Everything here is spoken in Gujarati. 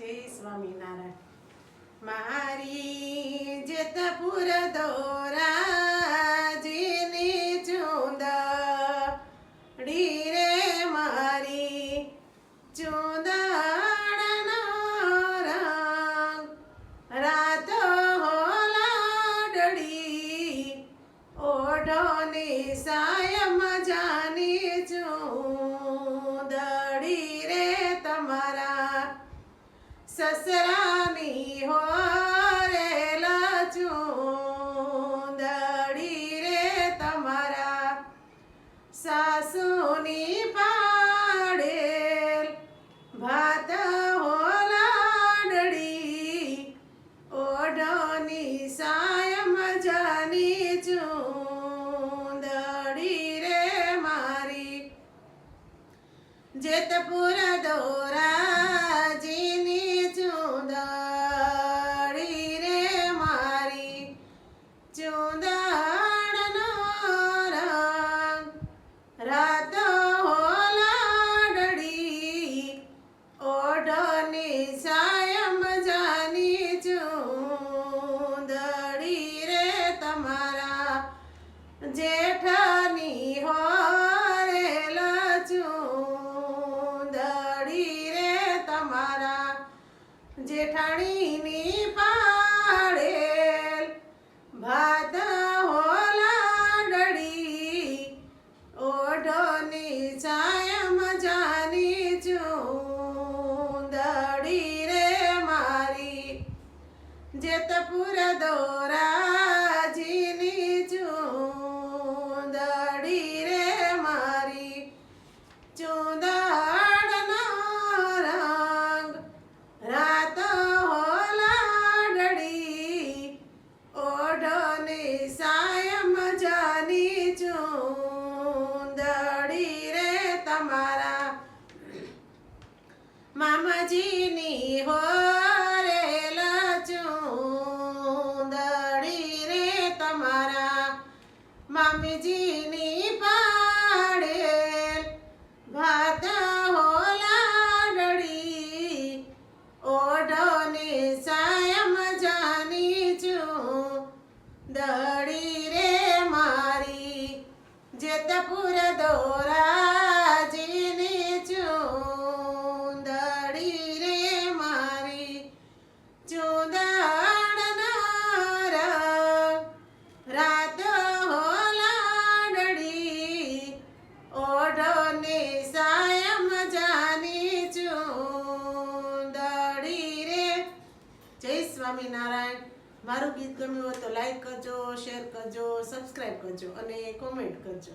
જય સ્વામિનારાયણ. મારી જેતપુર દોરાજીની ચૂંદડી રે, મારી ચૂંદડનો રંગ રાતો લાડડી ઓઢોની સાય મજાની ચૂંદડી રે, તમારા સસરાની હોરેલ ચૂંદડી રે, તમારા સાસુની પાડેલ ભાત હોલાડડી ઓઢોની સાય મજાની ચૂંદડી રે, મારી જેતપુર દોરાજીની ચૂંદડી રે, મારી ચૂંદડનો રંગ રાતો લાડડી ઓઢોની સાય મજાની ચૂંદડી રે, તમારા જેઠની હોરેલ ચૂંદડી રે, તમારા જેઠાણીની પાડેલ ભાત હોલાડડી ઓઢોની સાય મજાની ચૂંદડી રે, મારી જેતપુર દોરાજીની ચૂંદડી રે, મારી ચૂંદડનો રંગ રાતો લાડડી ઓઢોની સાય મજાની ચૂંદડી રે, તમારા મામાજીની હોરેલ ચૂંદડી રે, તમારા મામીજીની પાડેલ ભાત હોલાડડી ઓઢોની સાય મજાની ચૂંદડી રે, મારી જેતપુર દોરાજીની ચૂંદડી રે, મારી ચૂંદડનો રંગ રાતો લાડડી ઓઢોની સાય મજાની ચૂંદડી રે. જય સ્વામિનારાયણ. મારું ગીત ગમ્યું હોય તો લાઈક કરજો, શેર કરજો, સબસ્ક્રાઈબ કરજો અને કોમેન્ટ કરજો.